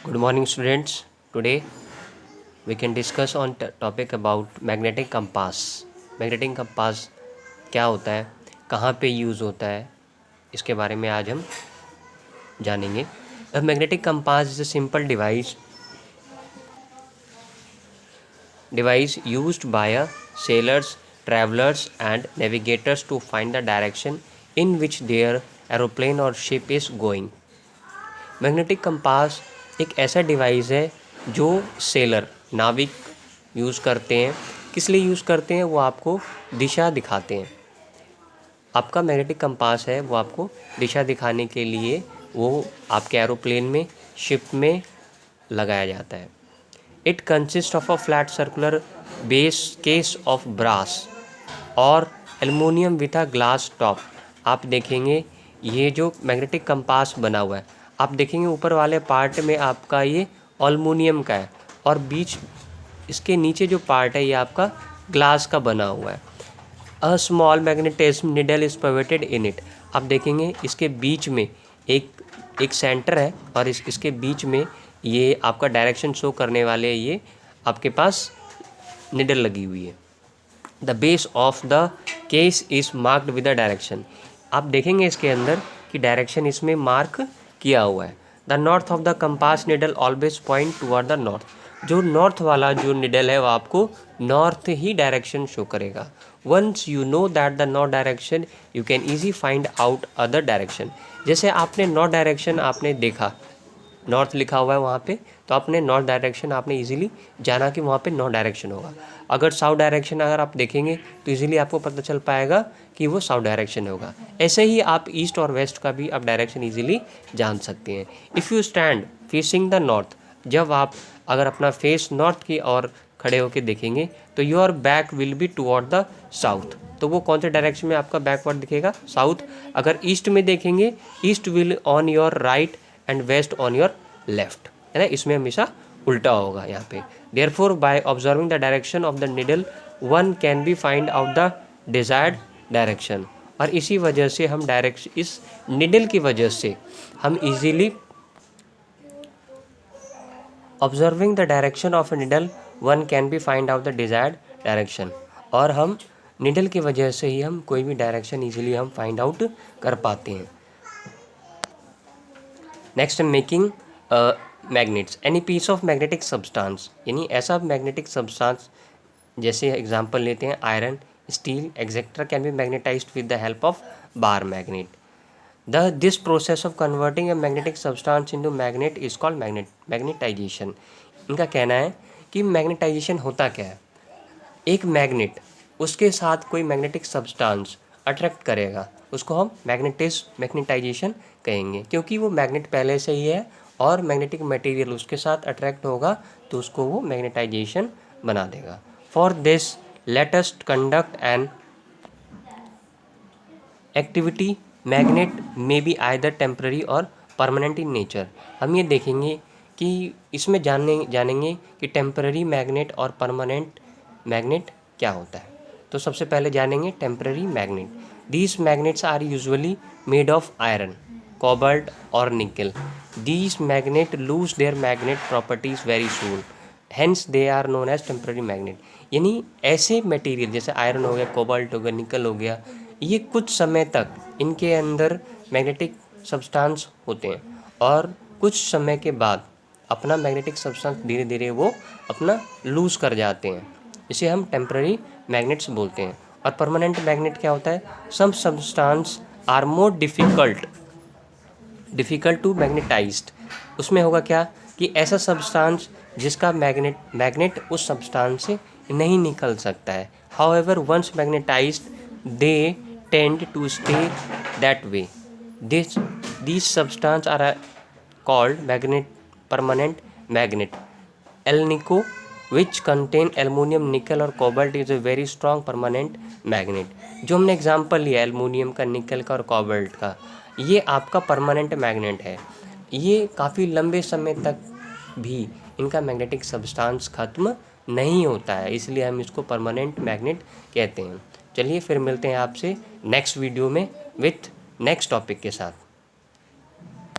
Good morning, students. Today we can discuss on topic about magnetic compass. Magnetic compass क्या होता है, कहाँ पे यूज़ होता है, इसके बारे में आज हम जानेंगे. A magnetic compass is a simple device used by sailors, travelers, and navigators to find the direction in which their aeroplane or ship is going. Magnetic compass एक ऐसा डिवाइस है जो सेलर नाविक यूज़ करते हैं. किस लिए यूज़ करते हैं? वो आपको दिशा दिखाते हैं. आपका मैग्नेटिक कंपास है वो आपको दिशा दिखाने के लिए वो आपके एरोप्लेन में, शिप में लगाया जाता है. It consist of a flat circular base case of brass और aluminium with a glass top. आप देखेंगे ये जो मैग्नेटिक कंपास बना हुआ है, आप देखेंगे ऊपर वाले पार्ट में आपका ये एल्युमिनियम का है और बीच इसके नीचे जो पार्ट है ये आपका ग्लास का बना हुआ है. A small magnetism needle is provided in it. आप देखेंगे इसके बीच में एक सेंटर है और इसके बीच में ये आपका डायरेक्शन शो करने वाले ये आपके पास निडल लगी हुई है. The base of the case is marked with the direction. आप देखेंगे इसके अंदर कि डायरेक्शन इसमें मार्क किया हुआ है. The north of the compass needle always point toward the north. जो नॉर्थ वाला जो निडल है वो आपको नॉर्थ ही डायरेक्शन शो करेगा. Once you know that the north direction you can easy find out other direction. जैसे आपने नॉर्थ डायरेक्शन आपने देखा, नॉर्थ लिखा हुआ है वहाँ पे, तो आपने नॉर्थ डायरेक्शन आपने इजीली जाना कि वहाँ पे नॉर्थ डायरेक्शन होगा. अगर साउथ डायरेक्शन अगर आप देखेंगे तो इजीली आपको पता चल पाएगा कि वो साउथ डायरेक्शन होगा. ऐसे ही आप ईस्ट और वेस्ट का भी आप डायरेक्शन इजीली जान सकते हैं. If you stand facing the north, जब आप अगर अपना फेस नॉर्थ की ओर खड़े होकर देखेंगे तो your back will be toward the south. तो वो कौन से डायरेक्शन में आपका बैकवर्ड दिखेगा? साउथ. अगर ईस्ट में देखेंगे, east will on your right and west on your left, है ना. इसमें हमेशा उल्टा होगा यहाँ पे. Therefore by observing the direction of the needle one can be find out the desired direction. और इसी वजह से हम डायरेक्शन, इस निडल की वजह से हम easily observing the direction of A needle one can be find out the desired direction. और हम निडल की वजह से ही हम कोई भी डायरेक्शन इजीली हम फाइंड आउट कर पाते हैं. Next, making magnets. Any piece of magnetic substance, यानी ऐसा मैग्नेटिक सब्सटेंस, जैसे एग्जांपल लेते हैं iron, steel etcetera, can be magnetized with the help of bar magnet. This process of converting a magnetic substance into magnet is called magnetization. इनका कहना है कि magnetisation होता क्या है. एक मैग्नेट, उसके साथ कोई मैग्नेटिक सब्सटेंस अट्रैक्ट करेगा, उसको हम मैग्नेटाइजेशन कहेंगे, क्योंकि वो मैग्नेट पहले से ही है और मैग्नेटिक मटेरियल उसके साथ अट्रैक्ट होगा तो उसको वो मैग्नेटाइजेशन बना देगा. For this let us conduct an activity. Magnet में बी आइदर टेम्पररी और परमानेंट इन नेचर. हम ये देखेंगे कि इसमें जानेंगे कि टेम्पररी मैग्नेट और परमानेंट मैग्नेट क्या होता है. तो सबसे पहले जानेंगे temporary magnet. These magnets are usually made of iron, cobalt और nickel. These magnet lose their magnet properties very soon, hence they are known as temporary magnet. यानी ऐसे मटेरियल जैसे आयरन हो गया, कोबाल्ट हो गया, निकल हो गया, ये कुछ समय तक इनके अंदर मैग्नेटिक सब्सटेंस होते हैं और कुछ समय के बाद अपना मैग्नेटिक सब्सटेंस धीरे धीरे वो अपना लूज कर जाते हैं. इसे हम टेम्पररी मैग्नेट्स बोलते हैं. और परमानेंट मैग्नेट क्या होता है? Some substance are more difficult to magnetized. उसमें होगा क्या कि ऐसा सब्सटेंस जिसका मैग्नेट उस सब्सटेंस से नहीं निकल सकता है. However once magnetized they tend to stay that way. These substances are called permanent magnet. Alnico, which contain aluminium, nickel और cobalt, is a very strong permanent magnet. जो हमने एग्जांपल लिया एल्युमिनियम का, निकल का और कोबाल्ट का, ये आपका परमानेंट मैग्नेट है. ये काफ़ी लंबे समय तक भी इनका मैग्नेटिक सब्सटेंस ख़त्म नहीं होता है, इसलिए हम इसको परमानेंट मैग्नेट कहते हैं. चलिए फिर मिलते हैं आपसे नेक्स्ट वीडियो में विथ नेक्स्ट टॉपिक के साथ.